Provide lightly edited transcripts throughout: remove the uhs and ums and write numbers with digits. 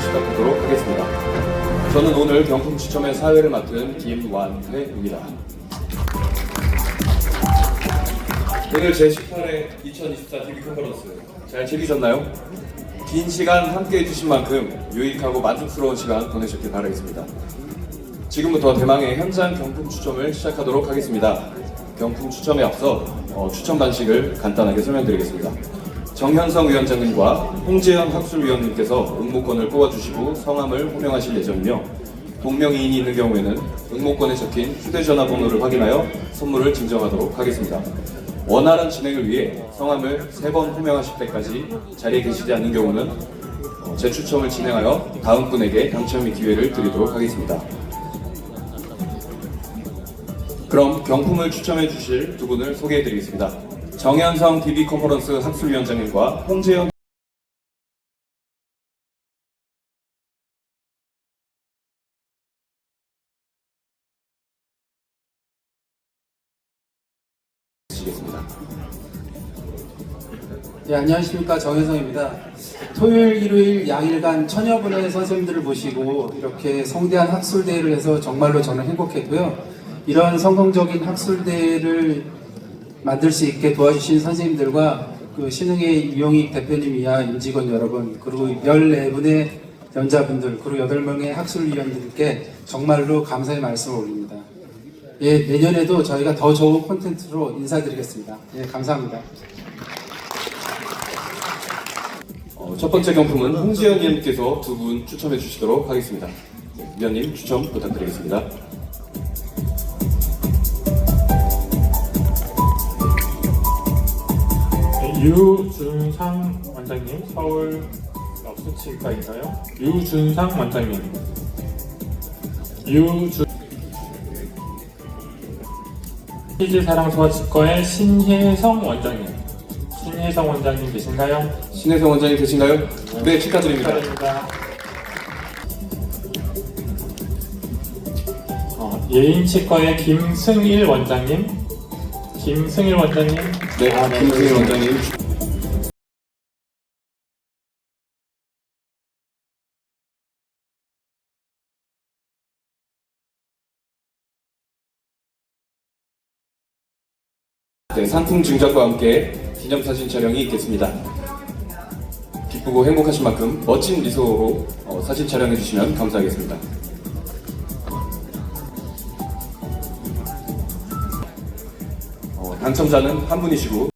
시작하도록 하겠습니다. 저는 오늘 경품 추첨의 사회를 맡은 김완회입니다. 오늘 제18회 2024 TV 컨퍼런스 잘 즐기셨나요? 긴 시간 함께 해주신 만큼 유익하고 만족스러운 시간 보내셨길 바라겠습니다. 지금부터 대망의 현장 경품 추첨을 시작하도록 하겠습니다. 경품 추첨에 앞서 추첨 방식을 간단하게 설명드리겠습니다. 정현성 위원장님과 홍재현 학술위원님께서 응모권을 뽑아주시고 성함을 호명하실 예정이며 동명이인이 있는 경우에는 응모권에 적힌 휴대전화 번호를 확인하여 선물을 증정하도록 하겠습니다. 원활한 진행을 위해 성함을 3번 호명하실 때까지 자리에 계시지 않는 경우는 재추첨을 진행하여 다음 분에게 당첨의 기회를 드리도록 하겠습니다. 그럼 경품을 추첨해 주실 두 분을 소개해 드리겠습니다. 정현성 TV 컨퍼런스 학술위원장님과 홍재현 시겠습니다. 네, 안녕하십니까. 정현성입니다. 토요일, 일요일 양일간 천여 분의 선생님들을 모시고 이렇게 성대한 학술대회를 해서 정말로 저는 행복했고요. 이런 성공적인 학술대회를 만들 수 있게 도와주신 선생님들과 그 신흥의 유영익 대표님 이하 임직원 여러분, 그리고 14분의 연자분들, 그리고 8명의 학술위원들께 정말로 감사의 말씀을 올립니다. 예, 내년에도 저희가 더 좋은 콘텐츠로 인사드리겠습니다. 예, 감사합니다. 첫 번째 경품은 홍지연 위원님께서 두 분 추첨해 주시도록 하겠습니다. 위원님 추첨 부탁드리겠습니다. 유준상 원장님, 서울 엽수치과인가요? 유준상 원장님. 치즈사랑소아치과의 신혜성 원장님. 신혜성 원장님 계신가요? 신혜성 원장님 계신가요? 네, 축하드립니다. 축하드립니다. 예인치과의 김승일 원장님. 김승일 원장님. 네, 김승일 원장님. 네, 상품 증정과 함께 기념사진 촬영이 있겠습니다. 기쁘고 행복하신 만큼 멋진 미소로 사진 촬영해 주시면 감사하겠습니다. 당첨자는 한 분이시고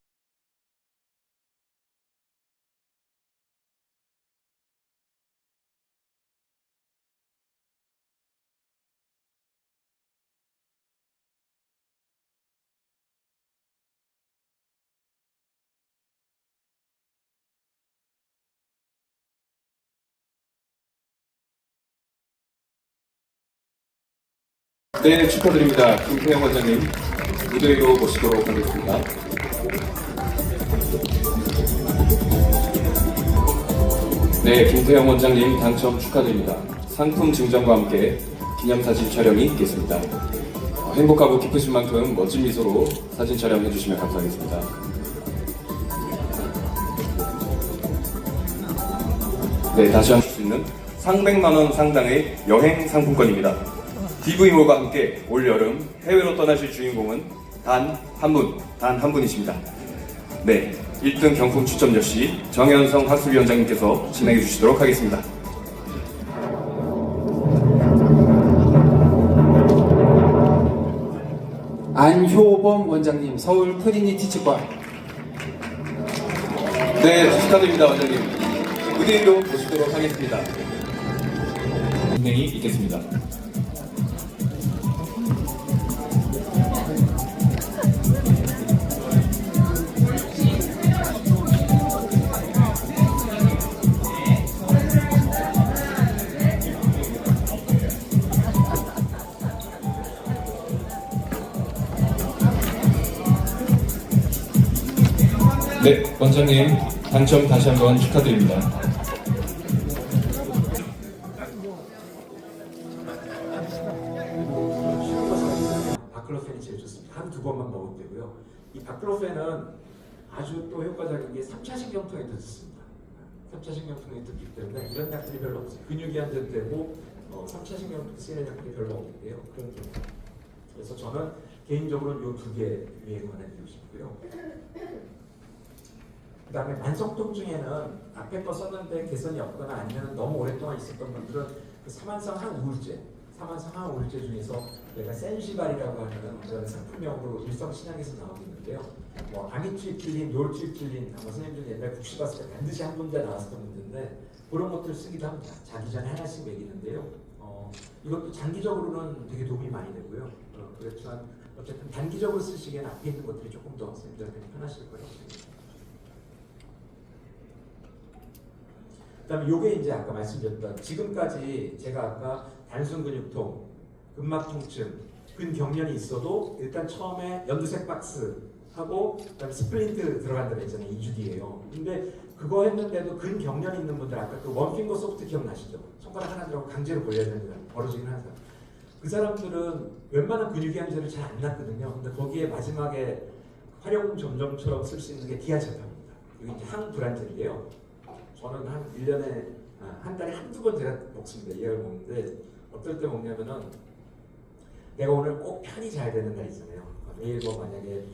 네, 축하드립니다. 김태형 원장님 무대 위로 모시도록 하겠습니다. 네, 김태형 원장님 당첨 축하드립니다. 상품 증정과 함께 기념사진 촬영이 있겠습니다. 행복하고 기쁘신 만큼 멋진 미소로 사진 촬영해 주시면 감사하겠습니다. 네, 다시 하실 수 있는 상백만 원 상당의 여행 상품권입니다. DV몰과 함께 올여름 해외로 떠나실 주인공은 단 한 분이십니다. 네, 1등 경품 추첨 역시 정현성 학술위원장님께서 진행해 주시도록 하겠습니다. 안효범 원장님, 서울 트리니티 치과. 네, 축하드립니다, 원장님. 무대 위로 모시도록 하겠습니다. 진행이 있겠습니다. 네, 원장님 당첨 다시 한번 축하드립니다. 바클로펜이 제일 좋습니다. 한 2번만 먹으면 되고요. 이 바클로펜은 아주 또 효과적인 게 3차 신경통에 더 좋습니다. 3차 신경통이 듣기 때문에 이런 약들이 별로 없어요. 근육이 안 돼도 되고 3차 신경통 쓰이는 약들이 별로 없는데요. 그래서 저는 개인적으로 이 두 개 위에 권해드리고 싶고요. 그 다음에 만성통증에는 앞에 거 썼는데 개선이 없거나 아니면 너무 오랫동안 있었던 분들은 그 사만성 항우울제 중에서 내가 센시발이라고 하는 그런 상품명으로 일성신약에서 나오고 있는데요. 뭐 아미트리필린, 노르트리필린 아마 선생님들 옛날 국시 봤을 때 반드시 한 군데 나왔었던 문제인데 그런 것들 쓰기도 합니다. 자기 전에 하나씩 먹이는데요. 이것도 장기적으로는 되게 도움이 많이 되고요. 그렇지만 어쨌든 단기적으로 쓰시기에는 앞에 있는 것들이 조금 더 선생님들한테 편하실 거예요. 그다음에 요게 이제 아까 말씀드렸던 지금까지 제가 아까 단순 근육통, 근막 통증, 근경련이 있어도 일단 처음에 연두색 박스 하고 그다음에 스플린트 들어간다고 했잖아요. 2주 뒤에요. 근데 그거 했는데도 근경련이 있는 분들 아까 그 원핑거 소프트 기억나시죠? 손가락 하나 들어가고 강제로 벌려야 되는 사람, 벌어지긴 하는 사람. 그 사람들은 웬만한 근육이완제를 잘 안 낫거든요. 근데 거기에 마지막에 활용 점정처럼 쓸 수 있는 게 디아제팜입니다. 이게 이제 항불안제인데요. 저는 한 1년에 한 달에 한두 번 제가 먹습니다. 이 약을 먹는데 어떨 때 먹냐면은 내가 오늘 꼭 편히 자야 되는 날 있잖아요. 매일 뭐 만약에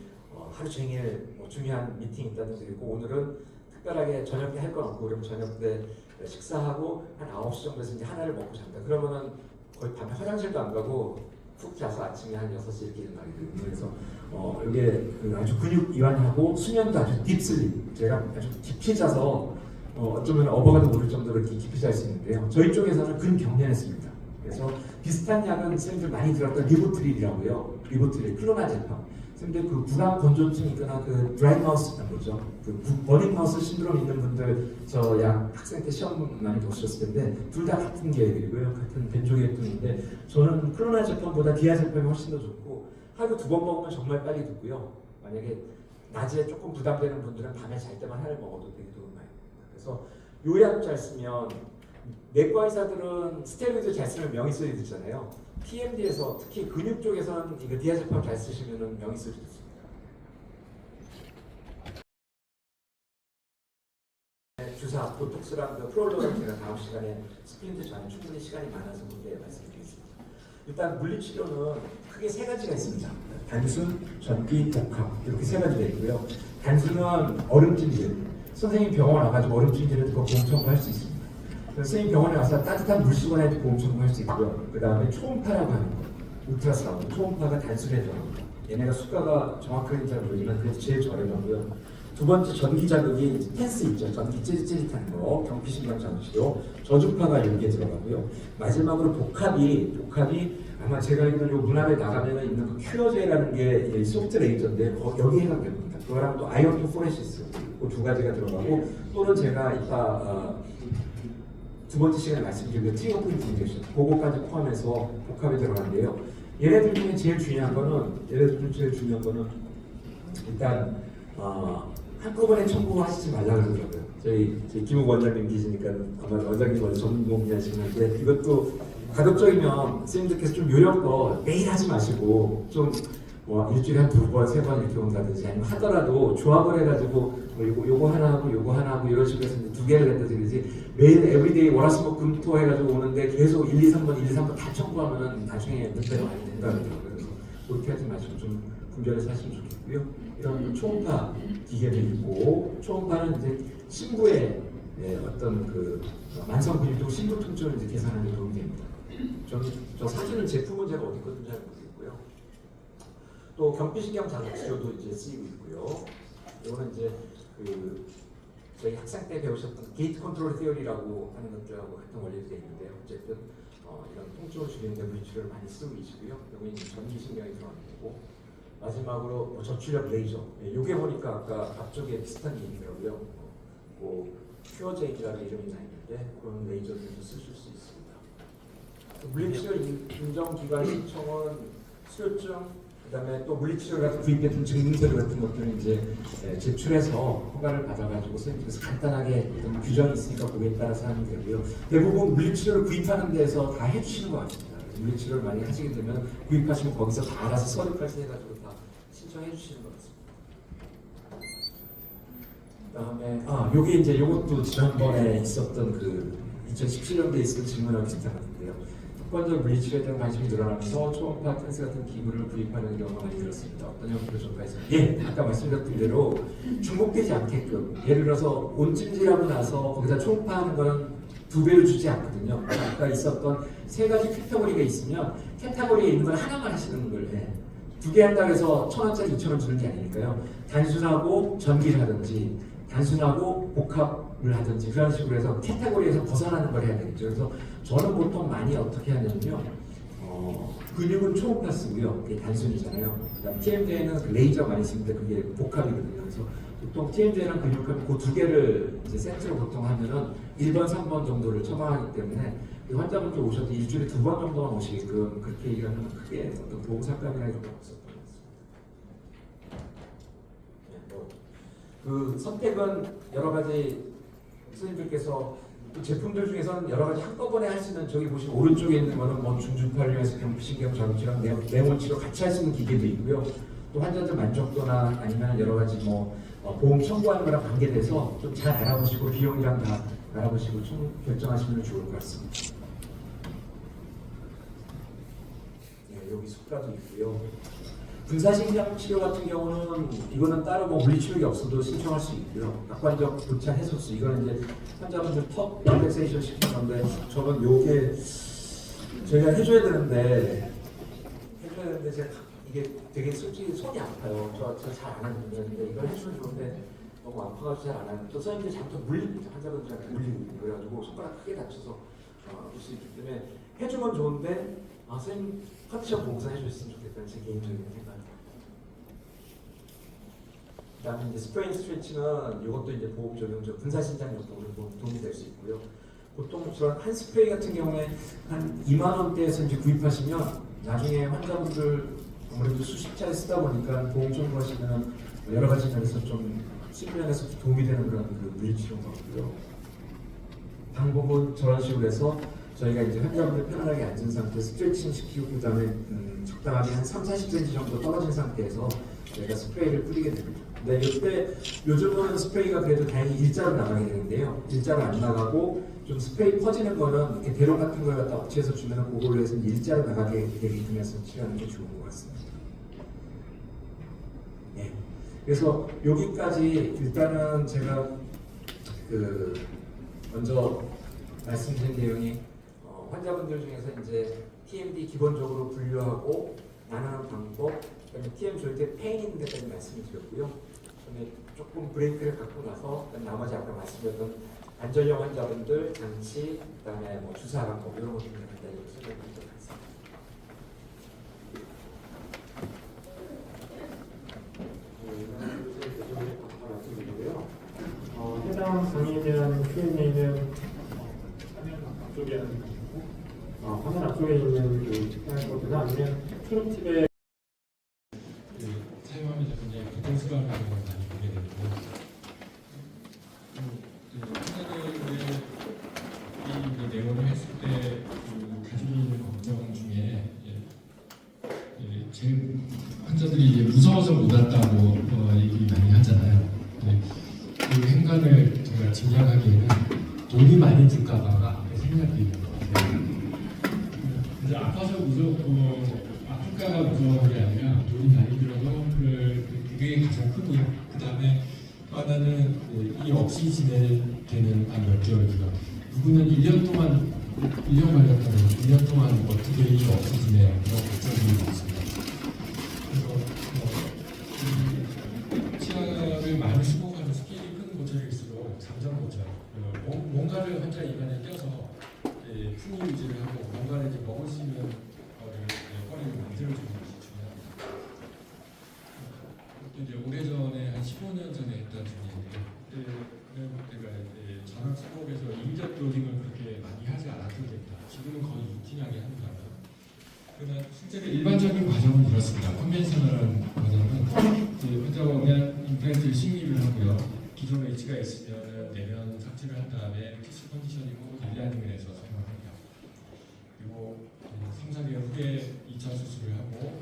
하루 종일 뭐 중요한 미팅이 있다는 데 있고 오늘은 특별하게 저녁에 할 건 없고 그러면 저녁 때 식사하고 한 9시 정도에서 이제 하나를 먹고 잔다. 그러면은 거의 밤에 화장실도 안 가고 푹 자서 아침에 한 6시 이렇게 일어나게 되거든요. 그래서 이게 아주 근육 이완하고 수면도 아주 딥슬립. 제가 아주 깊이 자서 어쩌면 어버가도 모를 정도로 이렇게 깊이 잘 수 있는데요. 저희 쪽에서는 근경련했습니다. 그래서 비슷한 약은 선생님들 많이 들었던 리보트릴이라고요. 리보트릴, 클로나제팜. 선생님들 그 불안 건조증이 있거나 그 드라이 마우스라는 거죠. 그 버닝 마우스 신드롬 있는 분들 저 약 학생 때 시험 많이 보셨을 텐데 둘 다 같은 계열이고요. 같은 벤조계통인데 저는 클로나제팜보다 디아제팜이 훨씬 더 좋고 하루 2번 먹으면 정말 빨리 듣고요. 만약에 낮에 조금 부담되는 분들은 밤에 잘 때만 하나를 먹어도 되게 도움이 많이 됩니다. 그래서 요 약 잘 쓰면 내과 의사들은 스테로이드 잘 쓰면 명의소리 듣잖아요. PMD에서 특히 근육 쪽에서는 이거 디아제팜 잘 쓰시면 명의소리 듣습니다. 주사, 보톡스랑 그 프롤로를 제가 다음 시간에 스프린트 전에 충분히 시간이 많아서 그때 말씀드리겠습니다. 일단 물리치료는 크게 3가지가 있습니다. 단순, 전기, 복합 이렇게 3가지가 있고요. 단순은 얼음찜질. 선생님 병원 와가지고 얼음찜질을 듣고 보험 청구할 수 있습니다. 선생님 병원에 와서 따뜻한 물 쓰거나 해도 보험 청구할 수 있고요. 그 다음에 초음파라고 하는 거, 울트라사운드. 초음파가 단순에 들어갑니다. 얘네가 수가가 정확하게 잘 모르지만 그래도 제일 저렴하고요. 두 번째 전기 자극이 펜스 있죠. 전기 찌릿찌릿한 거, 경피신경 장치로 저주파가 여기에 들어가고요. 마지막으로 복합이 아마 제가 알기로는 요 문 앞에 나가면 있는 그 큐어제라는 게 소프트 레이저인데 여기에 해당됩니다. 그거랑 또 아이온 포레시스 그 2가지가 들어가고 또는 제가 이따 두 번째 시간에 말씀드린 그 트리거 포인트 인젝션 그거까지 포함해서 복합이 들어가는데요. 얘네들 중에 제일 중요한 거는 일단 한꺼번에 청구하시지 말라 그러더라고요. 저희 김욱 원장님 계시니까 아마 원장님 원래 전문공이하시는데 이것도 가급적이면 선생님들께서 좀 요령껏 매일 하지 마시고 좀 뭐 일주일에 한 2번, 3번 이렇게 온다든지 아니면 하더라도 조합을 해가지고 뭐 요거 하나 하고 요거 하나 하고 이런 식으로 해서 2개를 낸다든지 매일 에브리데이 월화수목 금토 해가지고 오는데 계속 1, 2, 3번 다 청구하면은 나중에 문제가 많이 된다 그러더라고요. 그래서 그렇게 하지 마시고 좀 분별해서 하시면 좋겠고요. 이런 초음파 기계를 있고 초음파는 이제 신부의 어떤 그 만성 근육통 신부 통증을 이제 계산하는 데 도움이 됩니다. 저 사진은 제품은 제가 어디 거든지 잘 모르겠고요. 또 경피신경 자극 치료도 이제 쓰이고 있고요. 이거는 이제 그 저희 학생 때 배우셨던 게이트 컨트롤 티어리라고 하는 것들하고 같은 원리가 있는데요. 어쨌든 이런 통증을 줄이는 데 물리치료를 많이 쓰고 계시고요. 여기 전기신경이 들어가는 거고 마지막으로 뭐 저출력 레이저. 요게 보니까 아까 앞쪽에 비슷한 게 있더라고요. 큐어제이라는 이름이 나 있는데 그런 레이저들도 쓰실 수 있습니다. 물리치료 인정기관 신청은 수료증, 그다음에 또 물리치료 같은 구입했던 증빙서류 같은 것들은 이제 제출해서 허가를 받아가지고 선생님께서 간단하게 어떤 규정이 있으니까 거기에 따라서 하면 되고요. 대부분 물리치료를 구입하는 데서 다 해주시는 것 같습니다. 물리치료를 많이 하시게 되면 구입하시면 거기서 다 알아서 서류까지 해가지고 다 신청해 주시는 것 같습니다. 그다음에 요게 이제 요것도 지난번에 있었던 그 2017년도에 있었던 질문하고 비슷한 것 같은데요. 특권적 물리치료에 대한 관심이 늘어나면서 초음파 캔스 같은 기구를 구입하는 경우가 많이 들었습니다. 어떤 형태로 전파했습니다. 예, 아까 말씀드렸던 대로 중복되지 않게끔 예를 들어서 온찜질하고 나서 거기다 초음파하는 거는 2배로 주지 않거든요. 아까 있었던 3가지 캐터고리가 있으면 캐터고리에 있는 걸 하나만 하시는 걸 해. 2개 한다고 해서 1,000원짜리 2,000원 주는 게 아니니까요. 단순하고 전기를 하든지 단순하고 복합을 하든지 그런 식으로 해서 캐테고리에서 벗어나는 걸 해야 되겠죠. 그래서 저는 보통 많이 어떻게 하냐면요. 근육은 초음파 쓰고요. 그게 단순이잖아요. 그다음 TMJ는 그 레이저 많이 쓰는데 그게 복합이거든요. 그래서 보통 TMJ랑 근육은 그 2개를 이제 세트로 보통 하면은 1번, 3번 정도를 처방하기 때문에 이 환자분들 오셔도 일주일에 2번 정도만 오시게끔 그렇게 얘기를 하면 크게 어떤 보험 상담이나 이런 거 없었던 것 같습니다. 그 선택은 여러 가지 선생님들께서 또 제품들 중에서는 여러 가지 한꺼번에 할 수 있는 저기 보시면 오른쪽에 있는 거는 뭐 중주파류에서 경부신경 자극치랑 뇌몬치료 같이 할 수 있는 기계도 있고요. 또 환자들 만족도나 아니면 여러 가지 뭐 보험 청구하는 거랑 관계돼서 좀 잘 알아보시고 비용이랑 다 알아보시고 결정하시면 좋을 것 같습니다. 네, 여기 숫가도 있고요. 분사신경 치료 같은 경우는 이거는 따로 뭐 물리치료가 없어도 신청할 수 있고요. 낙관적 도착 해소수 이거는 이제 환자분들 턱 릴렉세이션 시키는 건데 저는 요게 저희가 해줘야 되는데 제가 이게 되게 솔직히 손이 아파요. 저 잘 안 하는 분야인데 이걸 해주면 좋은데 너무 아파가지고 잘 안 하는. 또 선생님들이 잘못하면 물립니다. 환자분들한테 물리고 그래가지고 손가락 크게 다쳐서 볼 수 있기 때문에 해주면 좋은데 선생님 컨디션 봉사 해주셨으면 좋겠다는 제 개인적인 생각입니다. 그다음에 이제 스프레인 스트레치는 이것도 이제 보험 적용적 분사신장 용도로 도움이 될 수 있고요. 보통 저런 한 스프레이 같은 경우에 한 2만 원대에서 이제 구입하시면 나중에 환자분들 아무래도 수십 차례 쓰다 보니까 보험 청구하시면 여러 가지 면에서 좀 수면에서 도움이 되는 그런 그 물리치료인 것 같고요. 방법은 저런 식으로 해서 저희가 이제 환자분들 편안하게 앉은 상태에서 스트레칭 시키고 그다음에 적당하게 한 3-40cm 정도 떨어진 상태에서 저희가 스프레이를 뿌리게 됩니다. 근데 이때 요즘은 스프레이가 그래도 다행히 일자로 나가게 되는데요. 일자로 안 나가고 좀 스프레이 퍼지는 거는 이렇게 대롱 같은 걸 갖다 업체에서 주면 그걸로 해서 일자로 나가게 되게끔 해서 치료하는 게 좋은 것 같습니다. 네. 그래서 여기까지 일단은 제가 먼저 말씀드린 내용이 환자분들 중에서 이제 TMD 기본적으로 분류하고 나누는 방법, 그다음에 TM 조일 때 페인 있는 데까지 말씀을 드렸고요. 그다음에 조금 브레이크를 갖고 나서 나머지 아까 말씀드렸던 관절염 환자분들 장치, 그다음에 뭐 주사 방법 이런 것들을 간단히 설명드리도록 하겠습니다. 해당 강의에 대한 Q&A는 화면 앞쪽에 있는 그 QR 아니면 초록팁에 사용하면서 굉장히 고통스러운 감정을 많이 보게 되고 환자들의 이 내원을 했을 때 가지고 있는 걱정 중에 제일 환자들이 이제 무서워서 못 왔다고 얘기 많이 하잖아요. 그 행간을 정말 진정하기에는 돈이 많이 들까봐가 생각이 있는 것 같아요. 이제 아파서 무섭고 아플까봐 무서운 게 아니라 돈이 많이 들어서 그게 가장 크고요. 그 다음에 하나는 이 없이 지내는 한 몇 개월 기간. 누구는 1년 동안 1년 걸렸다면 1년 동안 어떻게 이 없이 지내요? 그런 걱정이 있습니다. 그래서 치아를 많이 수복하는 스케일이 큰 고철일수록 잠정 고철. 뭔가를 환자 입안에 껴서 풍이 유지를 하고 뭔가를 이제 먹을 수 있는 거를 꺼내를 만들어주는 것이 중요합니다. 이제 오래전에 한 15년 전에 했던 중인데요. 그때가 이제 전학 수업에서 인접 로딩을 그렇게 많이 하지 않았던 때입니다. 지금은 거의 루틴하게 합니다. 그러나 실제로 일반적인 과정은 이렇습니다. 컨벤셔널한 과정은 환자가 그냥 임플란트를 심의를 하고요. 기존 H가 있으면 내면 삭제를 한 다음에 키스 컨디셔닝으로 릴라이닝을 해서 사용합니다. 그리고 3-4개월 후에 2차 수술을 하고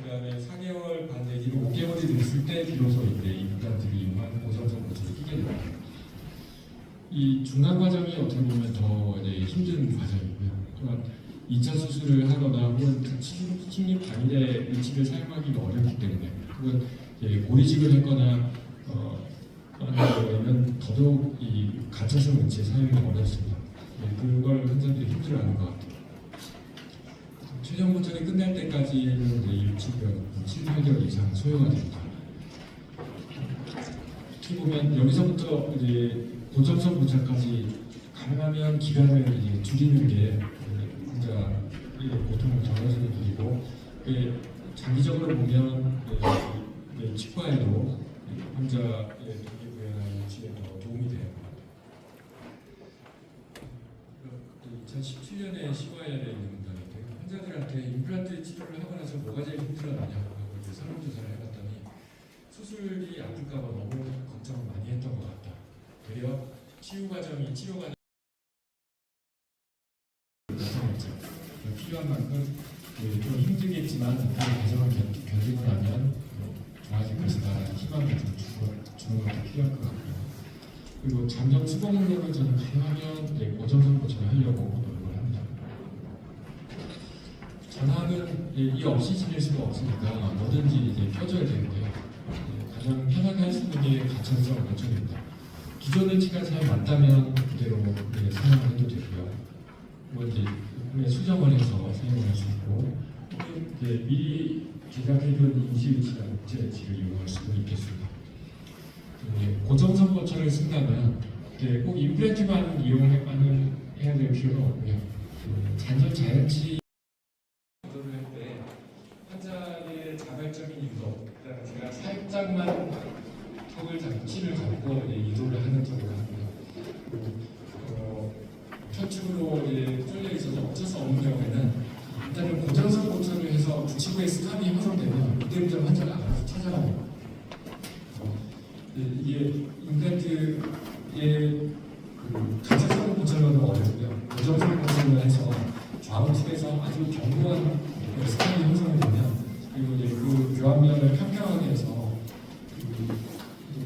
그 다음에 4개월 반 내지 5개월이 됐을 때 비로소 이제 임플란트를 이용한 고정적 고체를 끼게 하게 됩니다. 이 중간 과정이 어떻게 보면 더 이제 힘든 과정이고요. 또한 2차 수술을 하거나 혹은 식립 당일에 의식을 사용하기가 어렵기 때문에 혹은 고리식을 했거나 하는 경우에는 더더욱 이 가차성 의치 사용이 어렵습니다. 그걸 환자들이 힘들어하는 것 같아요. 최종 보철이 끝날 때까지는 일치병 7-8개월 이상 소요가 됩니다. 어떻게 보면 여기서부터 이제 고점선 보철까지 가능하면 기간을 이제 줄이는 게 환자의 고통을 덜어주는 길이고, 장기적으로 보면 치과에도 환자의 동기부여나 유치에 더 도움이 돼요. 2017년에 시과에 있는 분들한테 환자들한테 임플란트 치료를 하고 나서 뭐가 제일 힘들었느냐고 이제 설문조사를 해봤더니 수술이 아플까봐 너무 걱정을 많이 했던 것 같다. 되려 치료 과정이 필요한 만큼 좀 힘들겠지만 그 과정을 견디고 나면 좋아질 것이다라는 희망을 좀 주는 것도 필요할 것 같고요. 그리고 잠정 수공으로는 저는 가능하면 고정선 보충을 하려고 노력을 합니다. 전학은 이 없이 지낼 수가 없으니까 뭐든지 이제 펴줘야 되는데요. 가장 편하게 할 수 있는 게 가천성 보충입니다. 기존 의치가 잘 맞다면 그대로 사용을 해도 되고요. 뭐 이제 수정을 해서 사용을 할 수 있고, 미리 제작해둔 임시의치나 목재의치를 이용할 수도 있겠습니다. 고정선 보철을 쓴다면 꼭 임플란트만 해야 될 필요가 없고요. 잔전 자연치 유도를 할 때 환자의 자발적인 유도, 제가 살짝만 치를 잡고 유도를 하는 쪽으로 하고요. 좌측으로 뚫려 있어서 어쩔 수 없는 경우에는 일단은 고정선 보철을 해서 부치부에 스탑이 형성되면 그때부터 환자가 알아서 찾아갑니다. 이게 임플란트의 가차성 보철은 어렵고요. 고정선 보철을 해서 좌우측에서 아주 견고한 스탑이 형성이 되면, 그리고 그 교환면을 평평하게 해서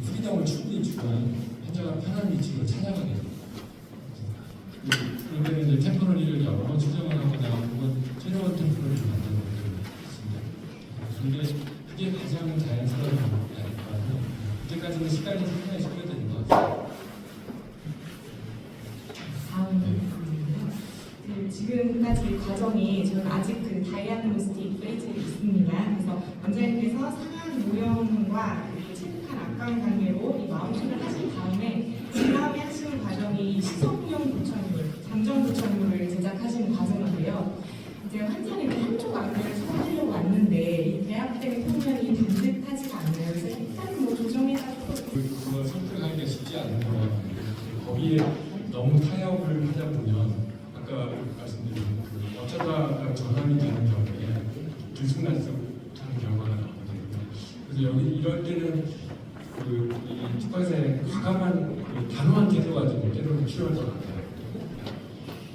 프리덤을 충분히 주면 환자가 편한 위치로 찾아가게 됩니다. 그런데 이제 템포러리를 여러 번 수정을 하거나 혹은 새로운 템포러리를 만드는 경우가 있습니다. 그런데 그게 가장 자연스러운 방법이 아닐까. 그때까지는 시간이 상당히 소요되는 것 같습니다. 지금까지 과정이 저는 아직 그 다이아그노스틱 페이지에 있습니다. 그래서 원장님께서 상한 모형과 체득한 악강 관계로 이 마운팅을 하신 다음에 그 다음에 하시는 과정이 시속용 보철물, 잠정 보철물을 제작하시는 과정인데요. 이제 환자는 한쪽 안면을 선하려고 왔는데 이 대합된 표면이 반듯하지가 않아요. 그래서 일단 뭐 조정해가지고 그걸 선택하기가 쉽지 않은 거예요. 거기에 너무 타협을 하다 보면 아까 말씀드린 어쩌다 전환이 되는 경우에 들쑥날쑥하는 경우가 나거든요. 그래서 여기 이럴 때는 이 치과에서의 과감한 단호한 태도가 좀 때로는 필요할 것 같아요.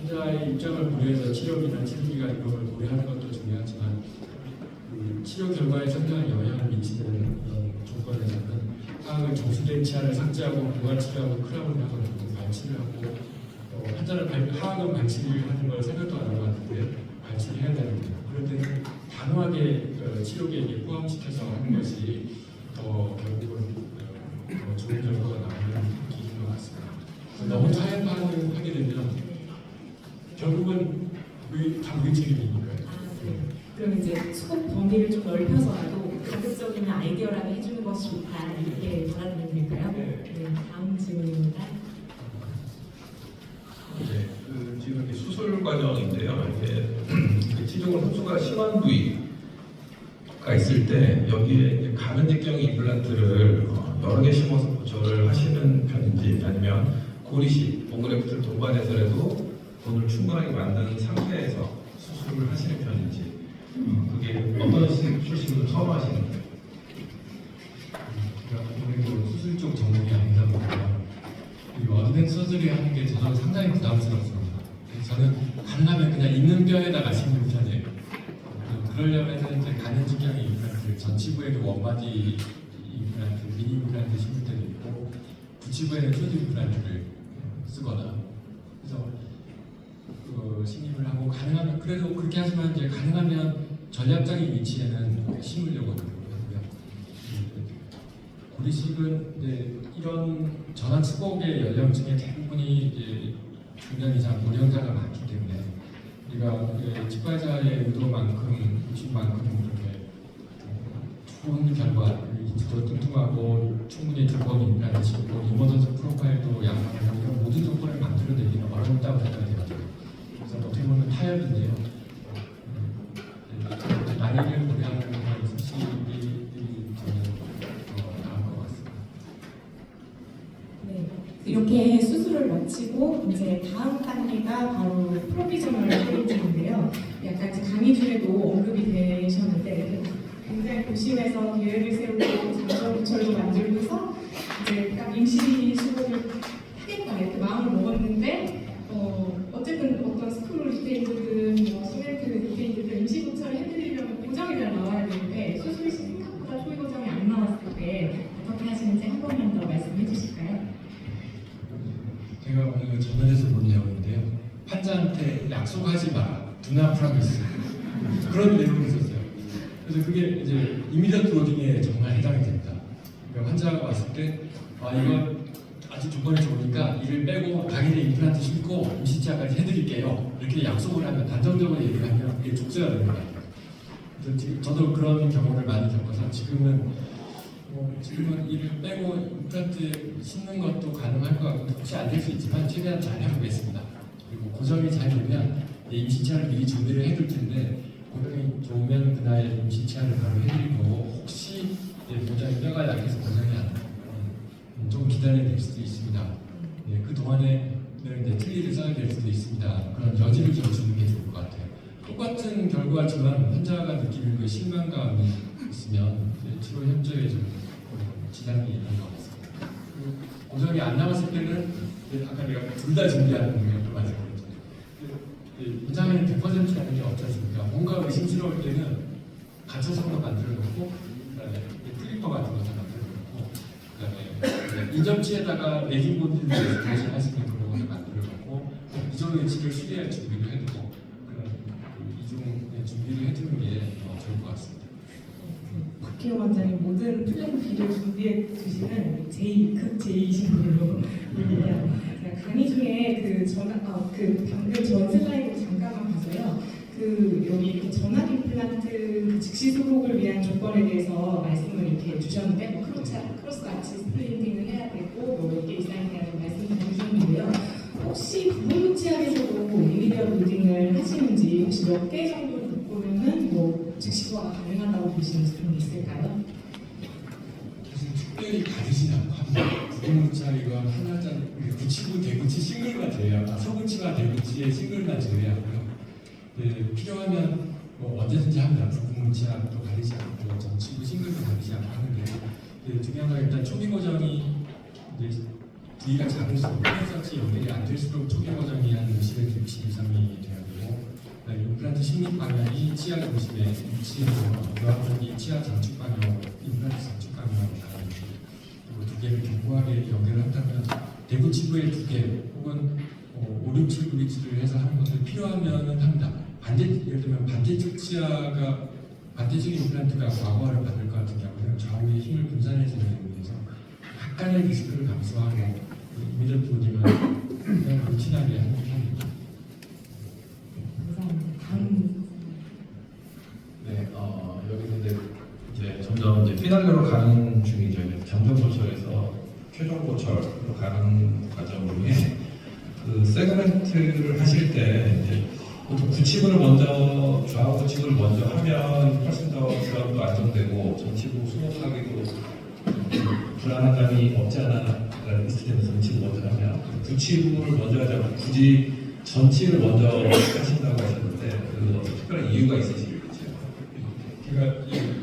환자의 입장을 고려해서 치료비나 치료기간 이런 걸 고려하는 것도 중요하지만 치료 결과에 상당한 영향을 미치는 조건에서는 화학을 정수된 치아를 삭제하고 고갈치료하고 크라운을 하거나 발치를 하고 환자는 화학은 발치를 하는 걸 생각도 안 하고 하는데 발치를 해야 되는데, 그럴 때는 단호하게 치료 계획에 포함시켜서 하는 것이 더 결국은 더 좋은 결과가 나오는 길인 것 같습니다. 너무 타협하게 되면 결국은 다 우리 책임이니까요. 그럼 이제 수급 범위를 좀 넓혀서라도 가급적이면 아이디어라도 해주는 것이 좋다, 이렇게 받아들이면 될까요? 네, 다음 질문입니다. 네, 지금 이게 수술 과정인데요. 이게 치료물 흡수가 심한 부위가 있을 때 여기에 이제 가면직경 임플란트를 여러 개 심어서 보철을 하시는 편인지, 아니면 고리식 본그래프트를 동반해서라도 돈을 충분하게 만든 상태에서 수술을 하시는 편인지, 그게 어떤 수술을 처음 하시는 거예요? 그리고 수술 쪽 전문이 아니다 보니까 어드밴스 서저리 하는 게 저는 상당히 부담스럽습니다. 저는 가능하면 그냥 있는 뼈에다가 심는 편이에요. 그러려면 이제 가면직경 임플란트를 전치부에도 원바디 임플란트, 미니 임플란트 심을 때도 있고, 부치부에는 쇼드 임플란트를 쓰거나 그래서 식립을 하고 가능하면 그래도 그렇게 하지만 이제 가능하면 전략적인 위치에는 심으려고 노력하고요. 고리식은 이제 이런 전환 축복의 연령층의 대부분이 이제 중년 이상 고령자가 많기 때문에 우리가 치과의사의 의도만큼 욕심만큼 이렇게 좋은 결과 이도 뚱뚱하고 충분히 두꺼운 임플란트 심고 이모던스 프로파일도 양호하고 이런 모든 조건을 만들어내기는 어렵다고 생각해요. 그래서 어떻게 보면 타협인데요. 만약에 고려하는 건 수시들이 저는 나을 것 같습니다. 네, 이렇게 수술을 마치고 이제 다음 단계가 바로 프로비저널 트리트인데요. 약간 이제 강의 중에도 언급이 되셨는데 굉장히 고심해서 계획을 세우고 장점부철도 만들고서 이제 딱 임시 수술을 하겠다 이렇게 마음을 먹었는데 어쨌든 어떤 스크롤 디테일들은 뭐 시멘트 디테일들은 임시 고철을 해드리려면 고정이 잘 나와야 되는데 수술이 생각보다 초기 고정이 안 나왔을 때 어떻게 하시는지 한 번만 더 말씀해 주실까요? 제가 오늘 전면에서 본 내용인데요. 환자한테 약속하지 마라. 두나 프라미스. 그런 내용이 있었어요. 그래서 그게 이제 이미디어트 로딩에 정말 해당이 됩니다. 그러니까 환자가 왔을 때 이거 아주 조건이 좋으니까 이를 빼고 당일에 임플란트 심고 임시치아까지 해드릴게요. 이렇게 약속을 하면 단정적으로 얘기를 하면 이게 족쇄가 되는 거예요. 그래서 지금 저도 그런 경우를 많이 겪어서 지금은 이를 빼고 임플란트 심는 것도 가능할 것 같고 혹시 안 될 수 있지만 최대한 잘 해보겠습니다. 그리고 고정이 잘 되면 임시치아를 미리 준비를 해둘 텐데 고정이 좋으면 그날 임시치아를 바로 해드리고 혹시 고정이 뼈가 약해서 고정이 안 되면 좀 기다려야 될 수도 있습니다. 그 동안에 이제 틀니를 써야 될 수도 있습니다. 그런 여지를 좀 주는 게 좋을 것 같아요. 똑같은 결과지만 환자가 느끼는 그 실망감이 있으면 치료 현저에 좀 지장이 있는 것 같습니다. 고정이 안 나왔을 때는 아까 내가 둘 다 준비하는 능력도 말씀드렸잖아요. 임상에는 100%라는 게 없지 않습니까? 뭔가 의심스러울 때는 가처성도 만들어 놓고 그다음에 플리퍼 같은 것도 만들어 놓고 그다음에 인접치에다가 레깅본드를 다시 할 수 있는 그런 것을 만들어 놓고 이종 의치를 수리할 준비를 해두고 그런 이종의 준비를 해두는 게 좋을 것 같습니다. 박혜호 원장님 모든 플랜 B를 준비해 주시는 제2이신 걸로 제가 강의 중에 방금 전 슬라이드 잠깐만 봐서요. 여기 이렇게 전압 임플란트 즉시 수복을 위한 조건에 대해서 말씀을 이렇게 주셨는데 뭐 크로스 아치 스플린팅을 해야 되고 뭐 이게 이상이라는 말씀을 주셨는데요. 혹시 부분치아에서도 이미디어 빌딩을 하시는지 혹시 몇 개 정도 듣고는 뭐 즉시소화가 가능하다고 보시는 좀 있을까요? 특별히 가르진 않고 합니다. 부분치아가 하나짜리 구치부 대구치 싱글만 제외하고 소구치와 대구치의 싱글만 제외하고요. 필요하면 언제든지 합니다. 부분치아도 가리지 않고 전치부 싱글도 가리지 않고 하는데 중요한 건 일단 초기 고정이 부위가 작을수록 플랫서치 연결이 안 될수록 초기 고정이 한 50에서 60 이상이 돼야 되고 임플란트 심립 방향이 치아 중심에 위치해서 이 치아 장축 방향, 임플란트 장축 방향으로 나갑니다. 그리고 두 개를 견고하게 연결을 한다면 대구치부의 두 개 혹은 5, 6, 7 브릿지를 해서 하는 것을 필요하면 합니다. 예를 들면 반대쪽 치아가 반대쪽 임플란트가 과거화를 받을 것 같은 경우는 좌우의 힘을 분산해주는 의미에서 약간의 리스크를 감수하고 이미디어트 로딩은 그냥 루틴하게 하는 편입니다. 감사합니다. 네, 여기는 이제 점점 피날레로 가는 중이죠. 정전 고철에서 최종 고철로 가는 과정 중에 그 세그멘트를 하실 때 이제 보통 구치부를 먼저 좌우 구치부를 먼저 하면 훨씬 더 불안도 안정되고 전치부 수납하기도 불안한 감이 없지 않아 있을 텐데 전치부 먼저 하면 구치부를 먼저 하지 않고 굳이 전치를 먼저 하신다고 하셨는데 그 특별한 이유가 있으시겠죠? 제가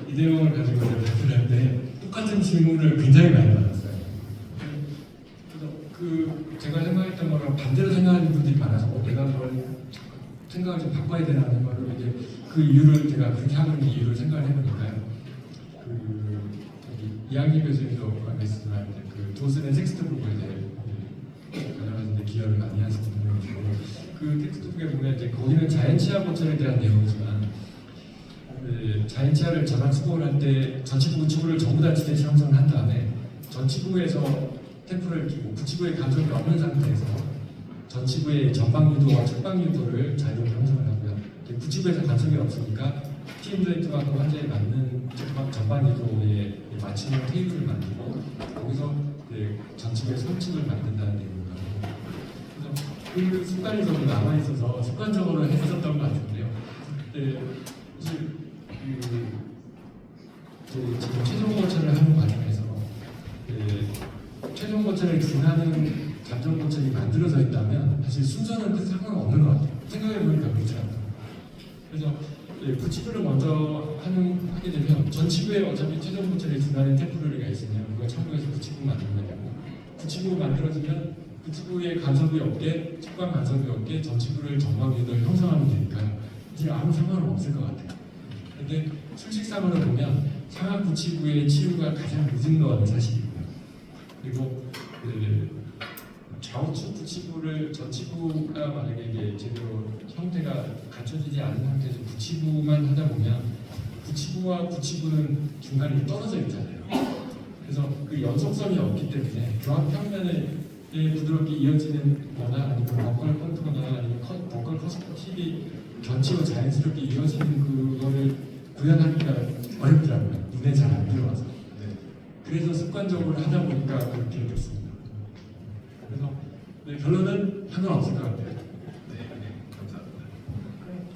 이 내용을 가지고 답을 할때 똑같은 질문을 굉장히 많이 받았어요. 그래서 제가 생각했던 거랑 반대로 생각하는 분들이 많아서 내가 그걸 생각을 좀 바꿔야 되나 하는 걸로 이제 그 이유를 제가 그렇게 하는 이유를 생각을 해보니까요. 이양기 교수님도 말씀하셨는데 도슨의 텍스트북을 가져가는데 기여를 많이 하시는 분이시고 그 텍스트북에 보면 이제 거기는 자연치아 고철에 대한 내용이지만 자연치아를 전환 수공을 할 때 전치부, 구치부를 전부 다 지대시 형성을 한 다음에 전치부에서 템프를 끼고 구치부에 간섭이 없는 상태에서 전치부의 전방유도와 측방유도를 자유롭게 형성을 하고요. 구치부에서 간섭이 없으니까 TM조인트와 그 환자에 맞는 전방유도에 맞추는 테이블을 만들고 거기서 전치부의 선축을 만든다는 내용입니다. 그래서 그 습관이 저도 남아있어서 습관적으로 했었던 것 같은데요. 사실 지금 최종 고철을 하는 과정에서 최종 고철을 기능하는 잠정 고철이 만들어져 있다면 사실 순서는 상관없는 것 같아요. 생각해보니까 그렇지 않다. 그래서 구치부를 먼저 하게 되면 전치부에 어차피 최종 고철에 기능하는 템포러리가 있으면 그걸 참고해서 구치부 만들면 되고 구치부 만들어지면 구치부에 간섭이 없게 측관 간섭이 없게 전치부를 전방위도를 형성하면 되니까 사실 아무 상관은 없을 것 같아요. 근데 술식상으로 보면 상하 구치부의 치유가 가장 늦은 건 사실이고요. 그리고 좌우측 구치부를 전치부가 만약에 이게 제대로 형태가 갖춰지지 않은 상태에서 구치부만 하다 보면 구치부와 구치부는 중간에 떨어져 있잖아요. 그래서 그 연속성이 없기 때문에 교합 평면에 부드럽게 이어지는 거나 아니면 버컬 컨트거나 아니면 버컬 힙이 견치고 자연스럽게 이어지는 그거를 구현하기가 어렵더라고요. 눈에 잘 안 들어와서. 그래서 습관적으로 하다 보니까 그렇게 됐습니다. 그래서 결론은 상관없을 것 같아요. 감사합니다.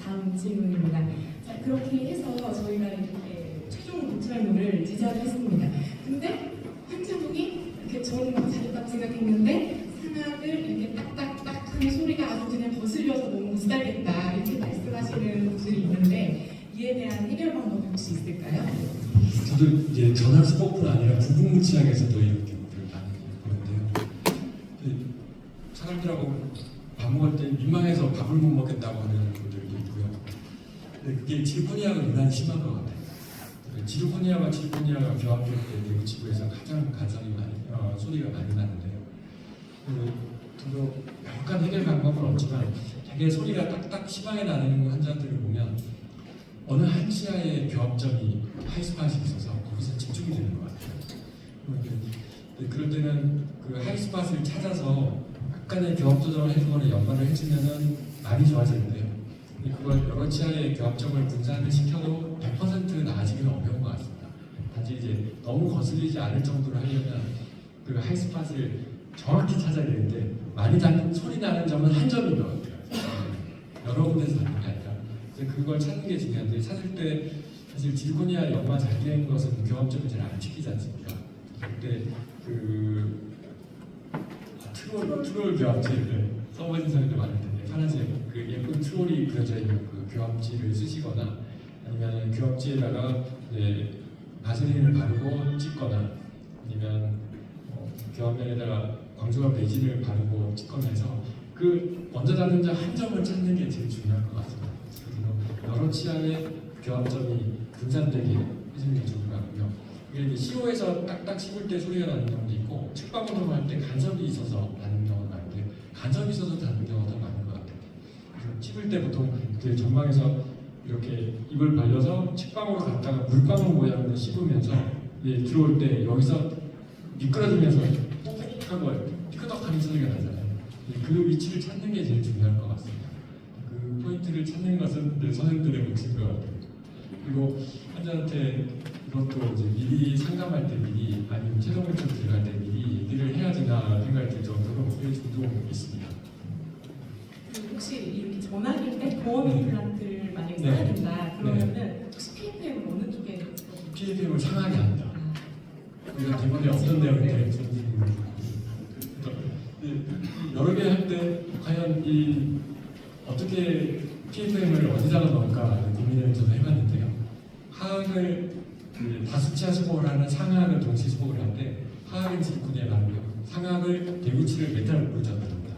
다음 질문입니다. 자, 그렇게 해서 저희가 이렇게 최종 고철물을 제작했습니다. 근데 환자분이 이렇게 저는 잘했다고 생각했는데 상악을 이렇게 딱딱딱 하는 소리가 아주 그냥 거슬려서 너무 못 살겠다 이렇게 말씀하시는 분들이 있는데 이에 대한 해결 방법이 혹시 있을까요? 저도 이제 전학 수법뿐 아니라 부부무치학에서도 이런 경우를 많이 보는데요. 사람들하고 밥 먹을 때 민망해서 밥을 못 먹겠다고 하는 분들도 있고요. 근데 그게 지르코니아가 유난히 심한 것 같아요. 지르코니아와 지르코니아가 교합될 때 내구치부에서 가장 간섭이 많이 소리가 많이 나는데요. 명확한 해결 방법은 없지만 되게 소리가 딱딱 심하게 나는 환자들을 보면 어느 한 치아의 교합점이 하이스팟이 있어서 거기서 집중이 되는 것 같아요. 그럴 때는 그 하이스팟을 찾아서 약간의 교합 조정을 해주거나 연관을 해주면은 많이 좋아지는데요. 그걸 여러 치아의 교합점을 분산을 시켜도 100% 나아지기는 어려운 것 같습니다. 단지 이제 너무 거슬리지 않을 정도로 하려면 그 하이스팟을 정확히 찾아야 되는데 많이 소리 나는 점은 한 점인 것 같아요. 여러 군데서 찾는 게 아니라 그래서 그걸 찾는 게 중요한데 찾을 때 사실 지르코니아 연마 잘 된 것은 교합점이 잘 안 찍히지 않습니까? 그때 트롤 교합지를 써보신 사람들 많을 텐데 파란색 그 예쁜 트롤이 그려져 있는 그 교합지를 쓰시거나 아니면 교합지에다가 바세린을 바르고 찍거나 아니면 교합면에다가 광주가 베이지를 바르고 찍거나 해서 그 먼저 닿는 점 한 점을 찾는 게 제일 중요할 것 같습니다. 그래서 여러 치아의 교합점이 분산되게 해주는 게 좋을 것 같고요. 이게 CO에서 딱딱 씹을 때 소리가 나는 경우도 있고 측방으로 할 때 간섭이 있어서 나는 경우가 많은데 간섭이 있어서 나는 경우가 더 많은 것 같아요. 그래서 씹을 때 보통 그 전방에서 이렇게 입을 벌려서 측방으로 갔다가 물방울 모양으로 씹으면서 들어올 때 여기서 미끄러지면서 뽁뽁하고 피크덕하는 소리가 나잖아요. 그 위치를 찾는 게 제일 중요할 것 같습니다. 그 포인트를 찾는 것은 선생님들의 몫일 것 같아요. 그리고 환자한테 이것도 이제 미리 상담할 때 미리 아니면 최종 결정 들어갈 때 미리 얘기를 해야 되나 생각이 들 정도로 꽤 중독이 있습니다. 혹시 이렇게 전화기일 때 보험 임플란트를 만약에 써야 된다 그러면은 혹시 PFM을 어느 쪽에? PFM을 상하게 합니다. 우리가 대본에 어떤 내용인데 여러 개 할 때 과연 어떻게 PFM을 어디다가 넣을까 고민을 저도 해봤는데요. 하악을 다수치아 수복을 하는 상하악을 동시 수복을 할 때 하악은 지르코니아에 가고요. 상하악을 대구치를 메탈 오클루전을 합니다.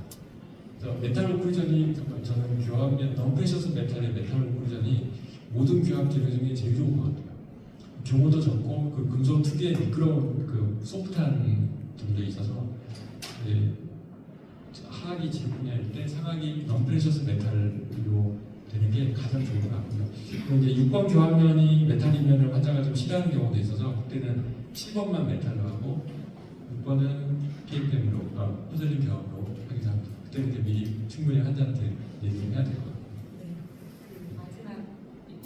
그래서 메탈 오클루전이 저는 교합면 넌프레셔스 메탈의 메탈 오클루전이 모든 교합 재료 중에 제일 좋은 것 같아요. 규모도 적고 그 금속 특유의 미끄러운 그 소프트한 점도 있어서 상악이 질분야일 때 상악이 non-precious 메탈로 되는 게 가장 좋은 것 같고요. 그리고 이제 6번 교환면이 메탈이면 환자가 좀 싫어하는 경우도 있어서 그때는 7번만 메탈로 하고 6번은 PFM으로 포슬린 병으로 하기도 합니다. 그때는 이제 미리 충분히 환자한테 얘기를 해야 될 것 같아요. 네, 그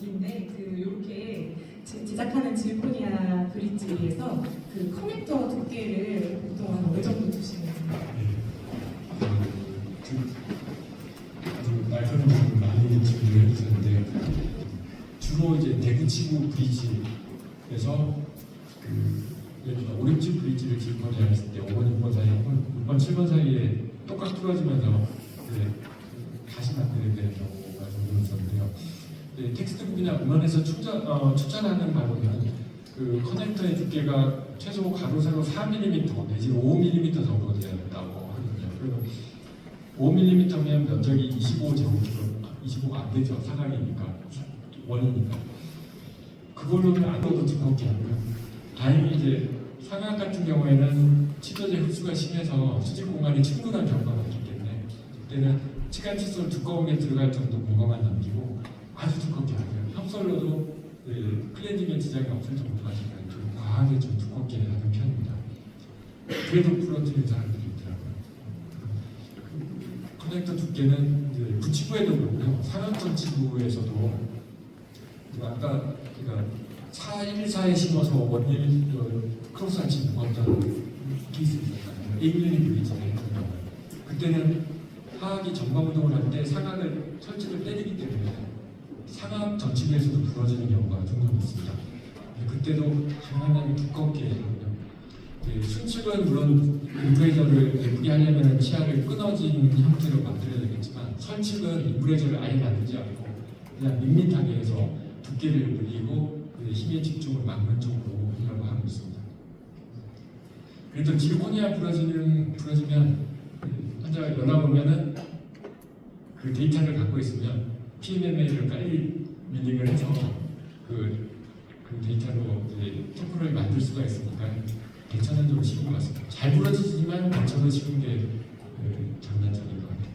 마지막인데 이렇게 제작하는 질코니아 브릿지에서 그 커넥터 두께를 보통 한 어느 정도 두시나요? 아주 날카로운 부분을 많이 준비를 해주셨는데 주로 이제 대구치구 브릿지에서 예를 들어 오림집 브릿지를 질거니 했을 때 5번, 6번 사이, 6번, 7번 사이에 똑같이 부러지면서 다시 만들게 되는 경우가 종종 있었는데요. 텍스트북이나 음원에서 추천하는 바로는 그 커넥터의 두께가 최소 가로 세로 4mm 내지 5mm 정도 되어야 된다고 하거든요. 그래서 5mm면 면적이 25제곱미터, 25가 안 되죠. 사각이니까, 원이니까. 그걸로는 안 넣어도 두껍게 하고요. 다행히 이제 사각 같은 경우에는 치료제 흡수가 심해서 수직 공간이 충분한 경우가 많기 때문에 그때는 치간 칫솔 두꺼운 게 들어갈 정도 공간만 남기고 아주 두껍게 하고요. 협설로도 클렌징에 지장이 없을 정도까지는 좀 과하게 좀 두껍게 하는 편입니다. 그래도 부러뜨리는 사람들이 있더라고요. 커넥터 두께는 이제 부치부에도 그렇고요. 상하권 치부에서도 아까 그러니까 414에 심어서 원일 크로스한 치부가 어떤 케이스 있었잖아요. A11 브릿지에 그때는 하악이 전방운동을 할 때 상악을 철직을 때리기 때문에 상악 전치부에서도 부러지는 경우가 종종 있습니다. 그때도 상당히 두껍게 하거든요. 순측은 물론 인브레이저를 예쁘게 하려면 치아를 끊어진 형태로 만들어야 되겠지만 선측은 인브레이저를 아예 만들지 않고 그냥 밋밋하게 해서 두께를 늘리고 힘의 집중을 막는 쪽으로 하려고 하고 있습니다. 그래도 질코니아 부러지면 환자가 연락 오면은 그 데이터를 갖고 있으면 PMMA를 빨리 밀링을 해서 그 데이터로 이제 템포를 만들 수가 있으니까 대처는 좀 쉬운 것 같습니다. 잘 부러지지만 대처는 쉬운 게 장단점인 것 같아요.